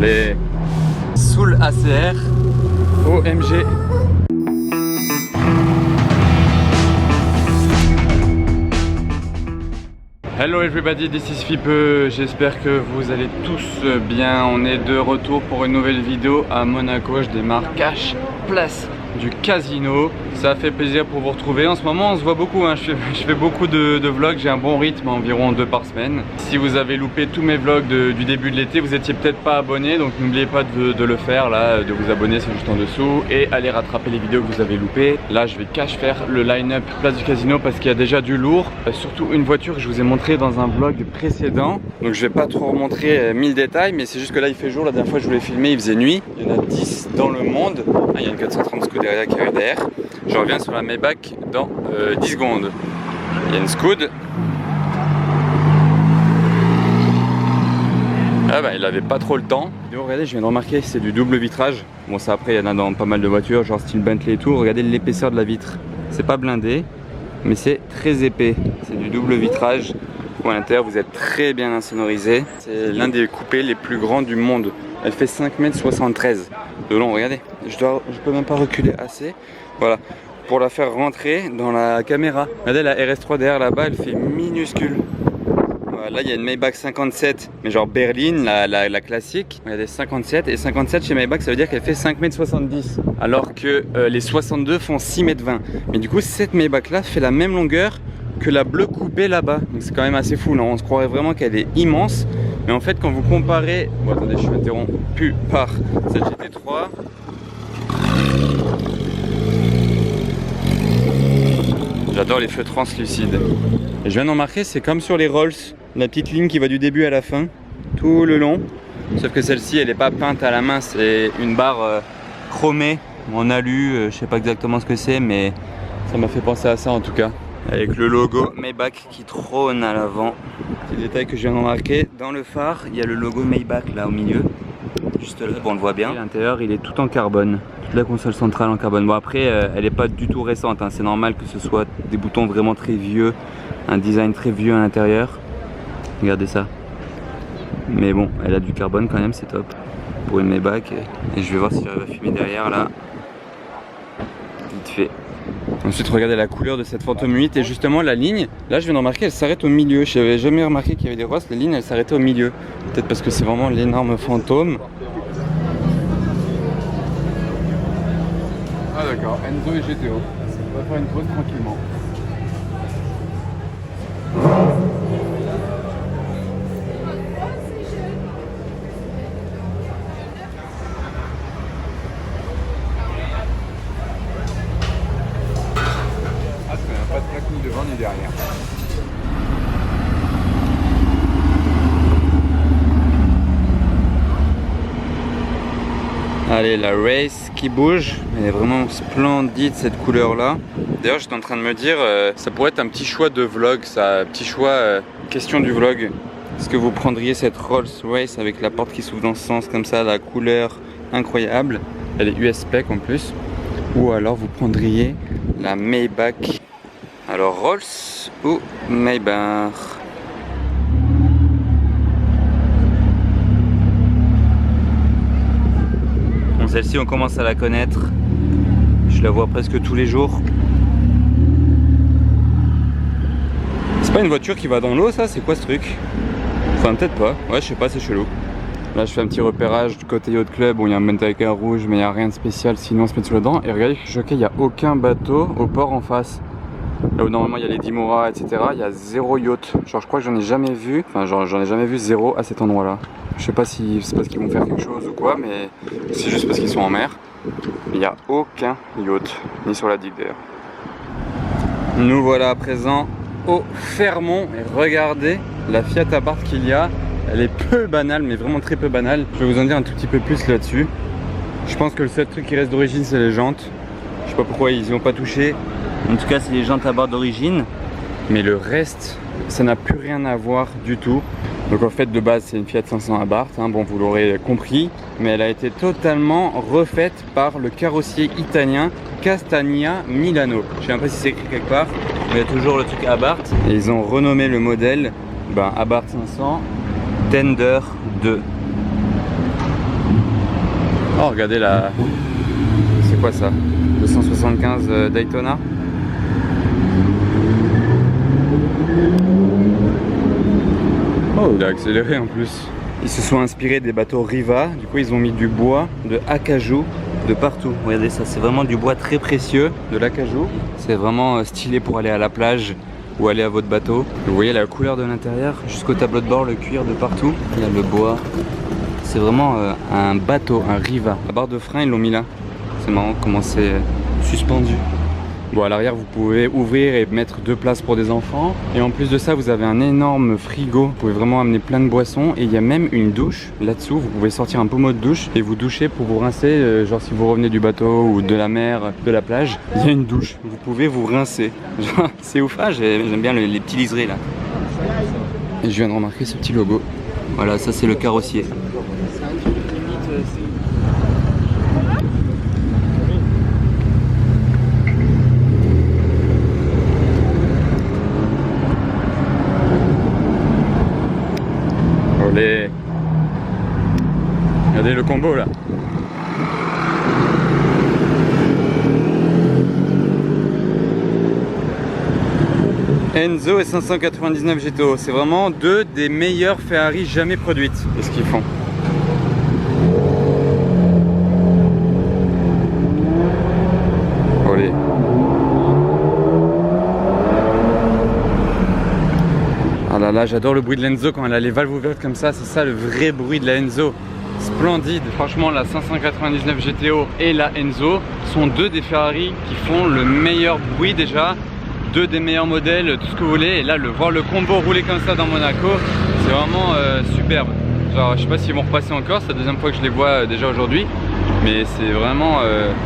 les Soul ACR OMG. Hello everybody, this is Fipe, j'espère que vous allez tous bien. On est de retour pour une nouvelle vidéo à Monaco. Je démarre cash place du casino. Ça fait plaisir pour vous retrouver. En ce moment on se voit beaucoup, hein. je fais beaucoup de vlogs, j'ai un bon rythme, environ 2 par semaine. Si vous avez loupé tous mes vlogs du début de l'été, vous étiez peut-être pas abonné, donc n'oubliez pas de le faire là, de vous abonner, c'est juste en dessous, et aller rattraper les vidéos que vous avez loupées. Là je vais cash faire le line-up place du casino parce qu'il y a déjà du lourd, surtout une voiture que je vous ai montré dans un vlog précédent, donc je vais pas trop remontrer 1000 détails, mais c'est juste que là il fait jour. La dernière fois je voulais filmer, il faisait nuit. Il y en a 10 dans le monde. Il y a une 430 Scuderia qui arrive derrière. Je reviens sur la Maybach dans 10 secondes. Il y a une Scud. Ah bah il avait pas trop le temps. Regardez, je viens de remarquer, c'est du double vitrage. Bon ça après il y en a dans pas mal de voitures, genre style Bentley et tout. Regardez l'épaisseur de la vitre. C'est pas blindé, mais c'est très épais. C'est du double vitrage. À l'intérieur vous êtes très bien insonorisé. C'est l'un des coupés les plus grands du monde. Elle fait 5,73 m de long, regardez. Je peux même pas reculer assez. Voilà, pour la faire rentrer dans la caméra. Regardez la RS3 derrière là-bas, elle fait minuscule. Voilà, là il y a une Maybach 57, mais genre berline, la classique. Regardez, 57, et 57 chez Maybach ça veut dire qu'elle fait 5,70 m. Alors que les 62 font 6,20 m. Mais du coup cette Maybach là fait la même longueur que la bleue coupée là-bas. Donc c'est quand même assez fou, non? On se croirait vraiment qu'elle est immense. Mais en fait quand vous comparez... Bon attendez, je suis interrompu par cette GT3. J'adore les feux translucides. Et je viens d'en remarquer, c'est comme sur les Rolls, la petite ligne qui va du début à la fin, tout le long. Sauf que celle-ci, elle n'est pas peinte à la main, c'est une barre chromée en alu. Je sais pas exactement ce que c'est, mais ça m'a fait penser à ça en tout cas. Avec le logo Maybach qui trône à l'avant. Petit détail que je viens de remarquer, dans le phare, il y a le logo Maybach là au milieu. Juste là, bon, on le voit bien. L'intérieur, il est tout en carbone. Toute la console centrale en carbone. Bon, après, elle n'est pas du tout récente, hein. C'est normal que ce soit des boutons vraiment très vieux, un design très vieux à l'intérieur. Regardez ça. Mais bon, elle a du carbone quand même, c'est top pour une Maybach. Et je vais voir si j'arrive à filmer derrière là. Vite fait. Ensuite, regardez la couleur de cette Phantom 8 et justement la ligne. Là, je viens de remarquer, elle s'arrête au milieu. Je n'avais jamais remarqué qu'il y avait des rosses. Les lignes, elles s'arrêtaient au milieu. Peut-être parce que c'est vraiment l'énorme Phantom. Ah d'accord, Enzo et GTO. On va faire une pause tranquillement. Ah, parce qu'il n'y a pas de plaque ni devant ni derrière. Allez, la Race qui bouge, elle est vraiment splendide cette couleur là. D'ailleurs j'étais en train de me dire, ça pourrait être un petit choix de vlog, ça, un petit choix question du vlog. Est-ce que vous prendriez cette Rolls Royce avec la porte qui s'ouvre dans ce sens comme ça, la couleur incroyable, elle est US spec en plus, ou alors vous prendriez la Maybach. Alors Rolls ou Maybach? Celle-ci on commence à la connaître, je la vois presque tous les jours. C'est pas une voiture qui va dans l'eau ça? C'est quoi ce truc? Enfin peut-être pas, ouais je sais pas, c'est chelou. Là je fais un petit repérage du côté yacht club, bon il y a un Montaica rouge mais il n'y a rien de spécial sinon on se met sur le dent. Et regardez, je suis choqué, il n'y a aucun bateau au port en face. Là où normalement il y a les Dimora etc, il y a 0 yacht. Genre je crois que j'en ai jamais vu, enfin j'en ai jamais vu 0 à cet endroit là. Je sais pas si c'est parce qu'ils vont faire quelque chose ou quoi, mais c'est juste parce qu'ils sont en mer. Il n'y a aucun yacht, ni sur la digue d'ailleurs. Nous voilà à présent au Fermont et regardez la Fiat Abarth qu'il y a. Elle est peu banale, mais vraiment très peu banale. Je vais vous en dire un tout petit peu plus là-dessus. Je pense que le seul truc qui reste d'origine c'est les jantes. Je sais pas pourquoi ils y ont pas touché. En tout cas c'est les jantes Abarth d'origine. Mais le reste, ça n'a plus rien à voir du tout. Donc en fait de base c'est une Fiat 500 Abarth, hein, bon vous l'aurez compris, mais elle a été totalement refaite par le carrossier italien Castagna Milano. Je sais même pas si c'est écrit quelque part, mais il y a toujours le truc Abarth. Et ils ont renommé le modèle Abarth 500 Tender 2. Oh, regardez la... C'est quoi ça? 275 Daytona. Oh, il a accéléré en plus. Ils se sont inspirés des bateaux Riva, du coup ils ont mis du bois de acajou de partout. Regardez ça, c'est vraiment du bois très précieux, de l'acajou. C'est vraiment stylé pour aller à la plage ou aller à votre bateau. Vous voyez la couleur de l'intérieur, jusqu'au tableau de bord, le cuir de partout. Il y a le bois. C'est vraiment un bateau, un Riva. La barre de frein ils l'ont mis là. C'est marrant comment c'est suspendu. Bon, à l'arrière vous pouvez ouvrir et mettre 2 places pour des enfants. Et en plus de ça vous avez un énorme frigo. Vous pouvez vraiment amener plein de boissons. Et il y a même une douche là-dessous. Vous pouvez sortir un pommeau de douche et vous doucher pour vous rincer. Genre si vous revenez du bateau ou de la mer, de la plage, il y a une douche. Vous pouvez vous rincer. C'est ouf, hein, j'aime bien les petits liserés là. Et je viens de remarquer ce petit logo. Voilà, ça c'est le carrossier. Regardez le combo là. Enzo et 599 GTO, c'est vraiment 2 des meilleures Ferrari jamais produites. Qu'est-ce qu'ils font? Allez. Ah là là, j'adore le bruit de l'Enzo quand elle a les valves ouvertes comme ça, c'est ça le vrai bruit de la Enzo. Splendide, franchement la 599 GTO et la Enzo sont 2 des Ferrari qui font le meilleur bruit déjà, 2 des meilleurs modèles, tout ce que vous voulez. Et là, voir le combo rouler comme ça dans Monaco, c'est vraiment superbe. Genre, je sais pas s'ils vont repasser encore, c'est la 2e fois que je les vois déjà aujourd'hui, mais c'est vraiment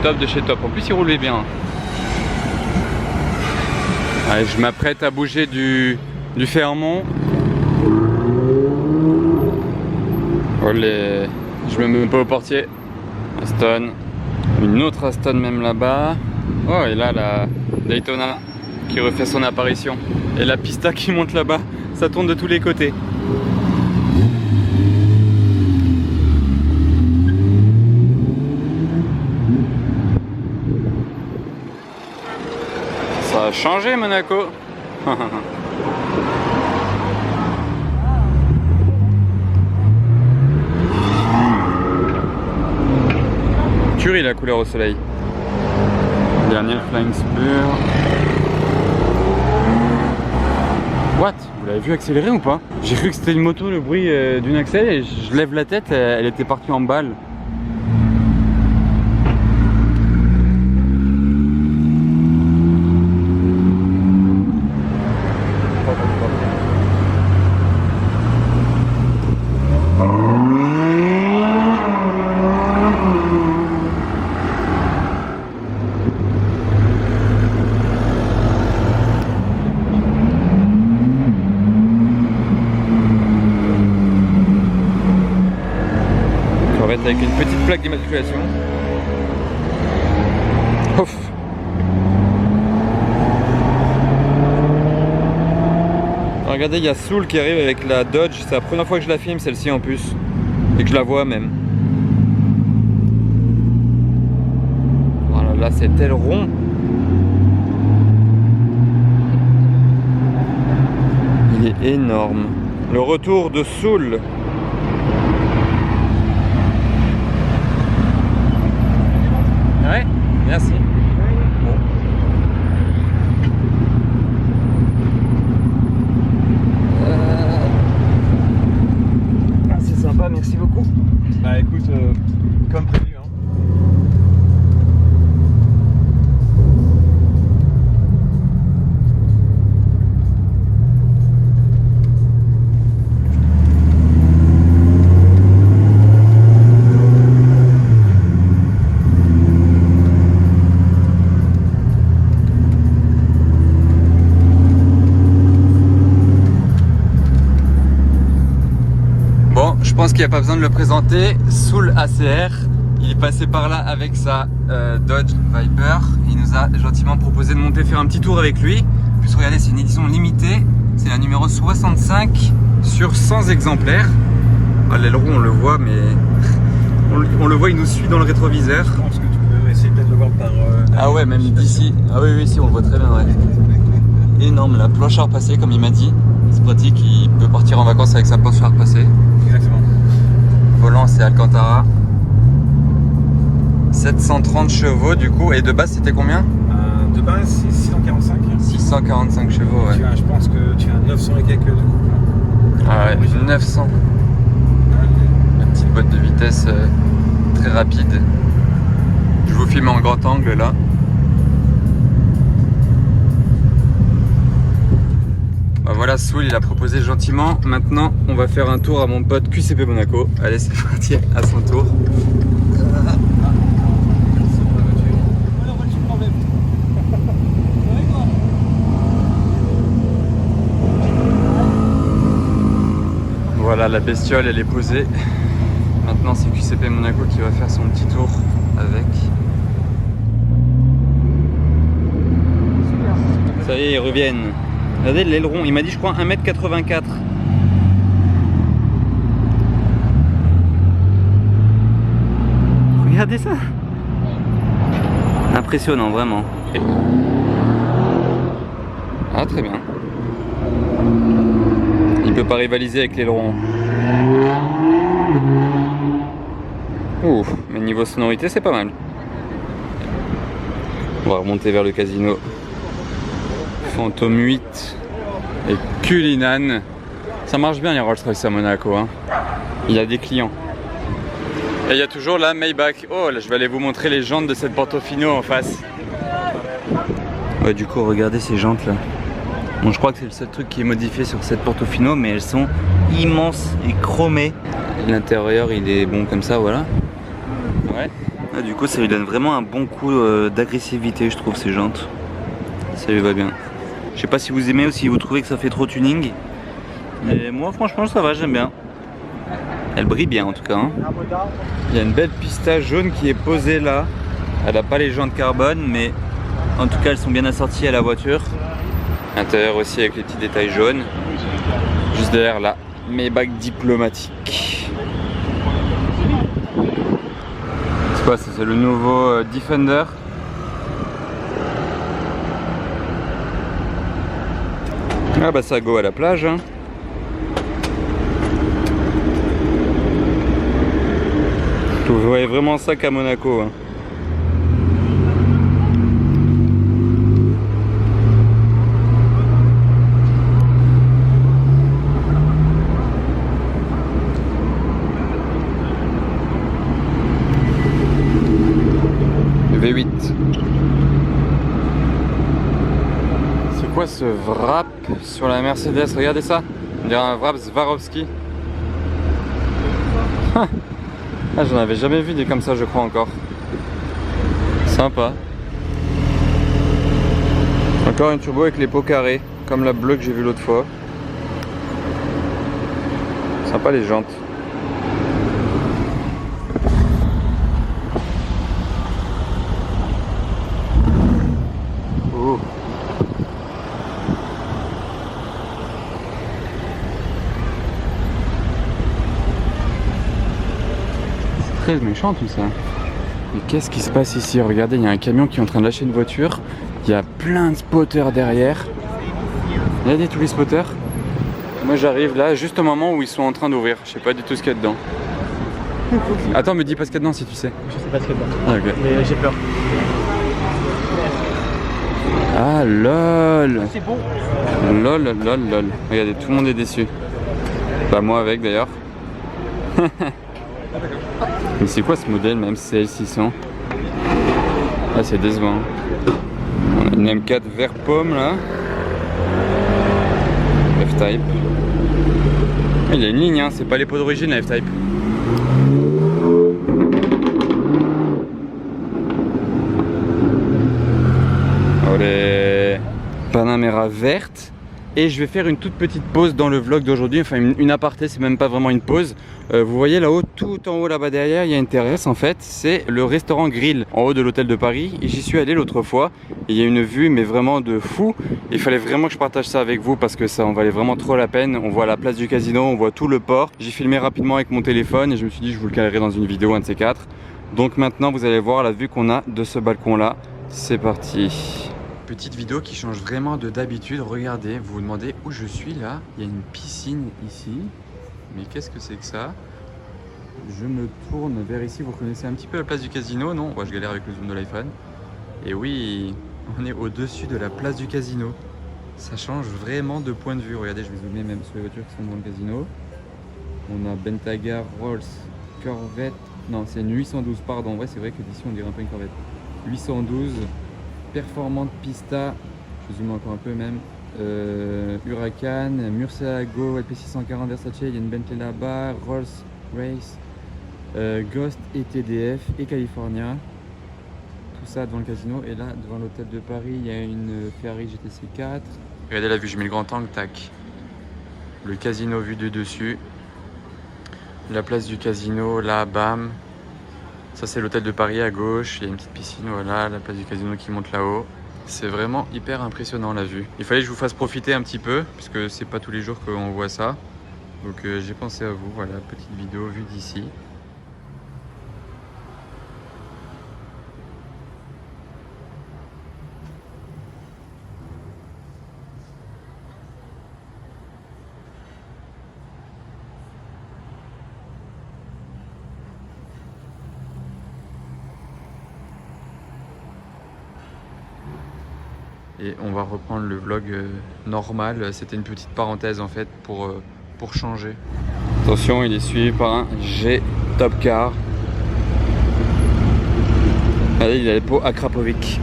top de chez top. En plus, ils roulaient bien. Allez, je m'apprête à bouger du Fairmont. Olé. Je me mets pas au portier. Aston. Une autre Aston même là-bas. Oh, et là la Daytona qui refait son apparition. Et la Pista qui monte là-bas. Ça tourne de tous les côtés. Ça a changé Monaco. Tuerie la couleur au soleil. Dernière Flying Spur. What? Vous l'avez vu accélérer ou pas? J'ai cru que c'était une moto, le bruit d'une accel, et je lève la tête, elle était partie en balle. Avec une petite plaque d'immatriculation. Ouf. Regardez, il y a Soul qui arrive avec la Dodge. C'est la première fois que je la filme, celle-ci en plus. Et que je la vois même. Voilà, là c'est tel rond. Il est énorme. Le retour de Soul. Ouais, merci. Bon. Ah, c'est sympa, merci beaucoup. Bah écoute, comme prévu. Je pense qu'il n'y a pas besoin de le présenter. Soul ACR, il est passé par là avec sa Dodge Viper. Il nous a gentiment proposé de monter faire un petit tour avec lui. En plus, regardez, c'est une édition limitée. C'est la numéro 65 sur 100 exemplaires. Ah, l'aileron, on le voit, mais On le voit, il nous suit dans le rétroviseur. Je pense que tu peux essayer peut-être de le voir par... Ah ouais, même d'ici. Ah oui, oui, si, on le voit très bien, ouais. Énorme, la planche à repasser, comme il m'a dit. C'est pratique, il peut partir en vacances avec sa planche à repasser. Exactement. Volant, c'est Alcantara. 730 chevaux, du coup. Et de base, c'était combien? De base, c'est 645. 645 chevaux, ouais. Je pense que tu as 900 et quelques de couple. Ah ouais, 900. La petite boîte de vitesse très rapide. Je vous filme en grand angle là. Bah voilà, Soul il a proposé gentiment. Maintenant on va faire un tour à mon pote QCP Monaco. Allez, c'est parti à son tour. Voilà, la bestiole elle est posée. Maintenant c'est QCP Monaco qui va faire son petit tour avec. Ça y est, ils reviennent. Regardez l'aileron, il m'a dit je crois 1m84. Regardez ça. Impressionnant vraiment. Ah très bien. Il peut pas rivaliser avec l'aileron. Ouf, mais niveau sonorité c'est pas mal. On va remonter vers le casino. Phantom 8 et Cullinan. Ça marche bien les Rolls-Royce à Monaco, hein. Il y a des clients. Et il y a toujours la Maybach. Oh là, je vais aller vous montrer les jantes de cette Portofino en face. Ouais, du coup regardez ces jantes là. Bon, je crois que c'est le seul truc qui est modifié sur cette Portofino, mais elles sont immenses et chromées. L'intérieur il est bon comme ça, voilà. Ouais. Ah, du coup ça lui donne vraiment un bon coup d'agressivité, je trouve, ces jantes. Ça lui va bien. Je sais pas si vous aimez ou si vous trouvez que ça fait trop tuning. Mais moi franchement ça va, j'aime bien. Elle brille bien en tout cas, hein. Il y a une belle pista jaune qui est posée là. Elle n'a pas les jantes carbone, mais en tout cas elles sont bien assorties à la voiture. L'intérieur aussi avec les petits détails jaunes. Juste derrière la Maybach diplomatique. C'est quoi ça? C'est le nouveau Defender. Ah bah ça go à la plage, hein. Vous voyez vraiment ça qu'à Monaco, hein. V8. C'est quoi ce wrap sur la Mercedes? Regardez ça. On dirait un wrap Swarovski. Ah, j'en avais jamais vu des comme ça, je crois encore. Sympa. Encore une turbo avec les pots carrés, comme la bleue que j'ai vue l'autre fois. Sympa les jantes. Oh. C'est très méchant tout ça. Mais qu'est-ce qui se passe ici? Regardez, il y a un camion qui est en train de lâcher une voiture. Il y a plein de spotters derrière. Regardez tous les spotters. Moi j'arrive là juste au moment où ils sont en train d'ouvrir. Je sais pas du tout ce qu'il y a dedans. Attends, me dis pas ce qu'il y a dedans si tu sais. Je sais pas ce qu'il y a dedans. Ah, ok. Mais j'ai peur. Ah lol. C'est bon. Lol lol lol. Regardez, tout le monde est déçu. Bah moi avec d'ailleurs. Mais c'est quoi ce modèle même CL600? Ah c'est décevant. On a une M4 vert pomme là. F-Type. Il y a une ligne, hein, c'est pas les pots d'origine la F-Type. Olé. Panamera verte Et je vais faire une toute petite pause dans le vlog d'aujourd'hui, enfin une aparté, c'est même pas vraiment une pause. Vous voyez là-haut, tout en haut là-bas derrière, il y a une terrasse en fait. C'est le restaurant Grill en haut de l'hôtel de Paris. Et j'y suis allé l'autre fois. Et il y a une vue mais vraiment de fou. Il fallait vraiment que je partage ça avec vous parce que ça en valait vraiment trop la peine. On voit la place du casino, on voit tout le port. J'ai filmé rapidement avec mon téléphone et je me suis dit je vous le calerai dans une vidéo, un de ces quatre. Donc maintenant vous allez voir la vue qu'on a de ce balcon là. C'est parti. Petite vidéo qui change vraiment de d'habitude. Regardez, vous vous demandez où je suis là. Il y a une piscine ici. Mais qu'est-ce que c'est que ça? Je me tourne vers ici. Vous connaissez un petit peu la place du casino, non? Moi je galère avec le zoom de l'iPhone. Et oui, on est au-dessus de la place du casino. Ça change vraiment de point de vue. Regardez, je vais zoomer même sur les voitures qui sont devant le casino. On a Bentayga, Rolls, Corvette. Non, c'est une 812, pardon. En vrai, c'est vrai que d'ici on dirait un peu une Corvette. 812. Performante Pista, je zoome encore un peu même, Huracan, Murcielago, LP640 Versace, il y a une Bentley là-bas, Rolls Race, Ghost et TDF et California, tout ça devant le casino. Et là devant l'hôtel de Paris il y a une Ferrari GTC 4. Regardez la vue, j'ai mis le grand angle, tac, le casino vu de dessus, la place du casino là, bam. Ça c'est l'hôtel de Paris à gauche, il y a une petite piscine, voilà, la place du casino qui monte là-haut. C'est vraiment hyper impressionnant la vue. Il fallait que je vous fasse profiter un petit peu, puisque c'est pas tous les jours qu'on voit ça. Donc j'ai pensé à vous, voilà, petite vidéo vue d'ici. Et on va reprendre le vlog normal. C'était une petite parenthèse en fait pour changer. Attention, il est suivi par un G Top Car. Allez, il a le pot à Krapovic.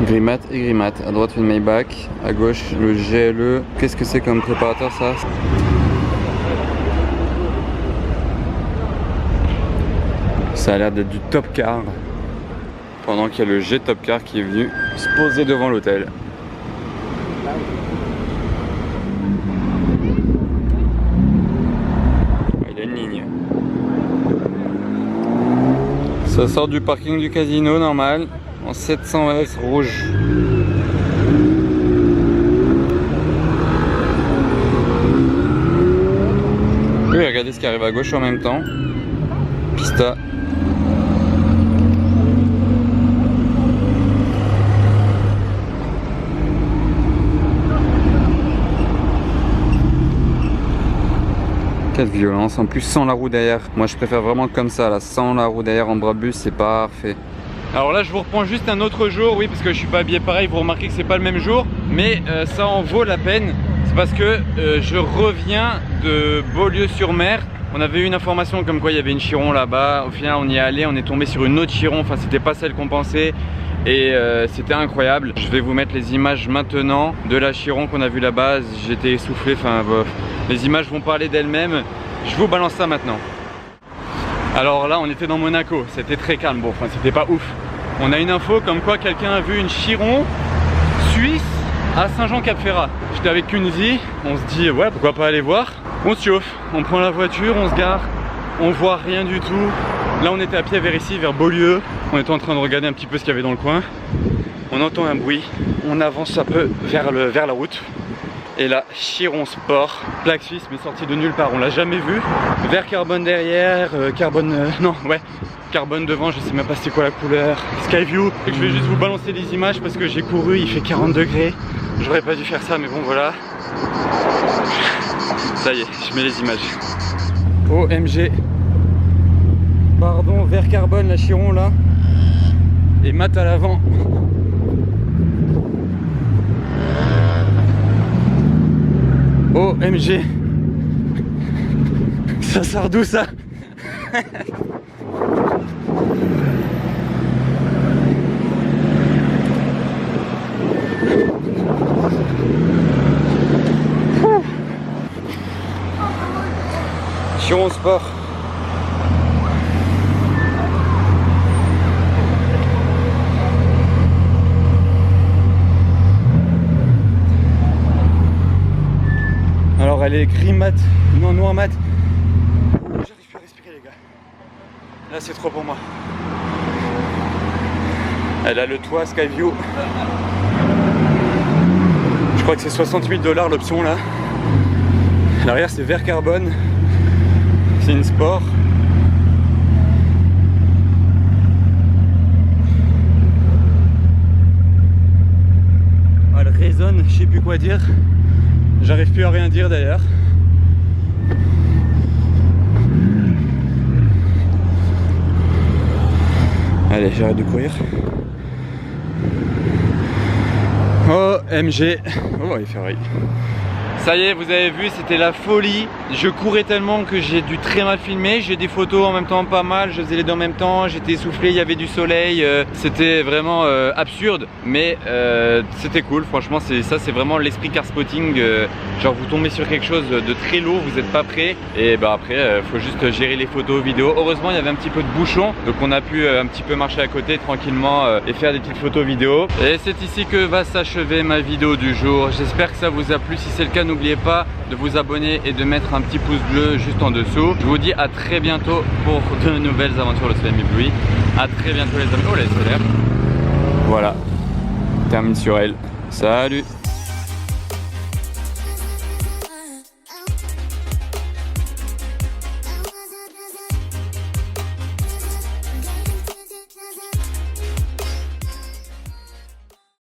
Grimat et Grimat. À droite une Maybach, à gauche le GLE. Qu'est-ce que c'est comme préparateur ça? Ça a l'air d'être du Top Car. Pendant qu'il y a le G Top Car qui est venu se poser devant l'hôtel. Il y a une ligne. Ça sort du parking du casino normal en 700S rouge. Oui, regardez ce qui arrive à gauche en même temps. Pista. Quelle violence, en plus sans la roue derrière. Moi je préfère vraiment comme ça là, sans la roue derrière en Brabus, c'est parfait. Alors là je vous reprends juste un autre jour, oui, parce que je suis pas habillé pareil, vous remarquez que c'est pas le même jour. Mais ça en vaut la peine, c'est parce que je reviens de Beaulieu-sur-Mer. On avait eu une information comme quoi il y avait une Chiron là-bas. Au final on y est allé, on est tombé sur une autre Chiron, enfin c'était pas celle qu'on pensait. Et c'était incroyable. Je vais vous mettre les images maintenant de la Chiron qu'on a vue là-bas. J'étais essoufflé, enfin bof. Les images vont parler d'elles-mêmes. Je vous balance ça maintenant. Alors là on était dans Monaco, c'était très calme, bon enfin c'était pas ouf. On a une info comme quoi quelqu'un a vu une Chiron suisse à Saint-Jean-Cap-Ferrat. J'étais avec Kunzi, on se dit ouais pourquoi pas aller voir. On se chauffe, on prend la voiture, on se gare, on voit rien du tout. Là on était à pied vers ici, vers Beaulieu. On était en train de regarder un petit peu ce qu'il y avait dans le coin. On entend un bruit, on avance un peu vers la route. Et là, Chiron Sport, plaque suisse mais sortie de nulle part, on l'a jamais vu. Vert carbone derrière, carbone... non, ouais, carbone devant, je sais même pas c'est quoi la couleur. Skyview. Et je vais juste vous balancer des images parce que j'ai couru, il fait 40 degrés. J'aurais pas dû faire ça mais bon voilà. Ça y est, je mets les images. OMG. Pardon, vert carbone la Chiron là. Et mat à l'avant. OMG. Ça sort d'où ça? Chiron Sport. aller gris mat, non noir mat. J'arrive plus à respirer les gars. Là c'est trop pour moi. Elle a le toit Skyview. Je crois que c'est 68 $ l'option là. L'arrière c'est vert carbone. C'est une sport. Elle résonne, je sais plus quoi dire. J'arrive plus à rien dire d'ailleurs. Allez, j'arrête de courir. OMG. Oh, il fait rire. Ça y est, vous avez vu, c'était la folie. Je courais tellement que j'ai dû très mal filmer. J'ai des photos en même temps pas mal, je faisais les deux en même temps, j'étais essoufflé, il y avait du soleil. C'était vraiment absurde, mais c'était cool. Franchement, ça c'est vraiment l'esprit car spotting. Genre vous tombez sur quelque chose de très lourd, vous n'êtes pas prêt. Et bah après, faut juste gérer les photos, vidéos. Heureusement, il y avait un petit peu de bouchon, donc on a pu un petit peu marcher à côté tranquillement et faire des petites photos vidéo. Et c'est ici que va s'achever ma vidéo du jour. J'espère que ça vous a plu. Si c'est le cas, n'oubliez pas de vous abonner et de mettre un petit pouce bleu juste en dessous. Je vous dis à très bientôt pour de nouvelles aventures de Slam Ébloui. À très bientôt les amis. Oh la SLR. Voilà, termine sur elle. Salut.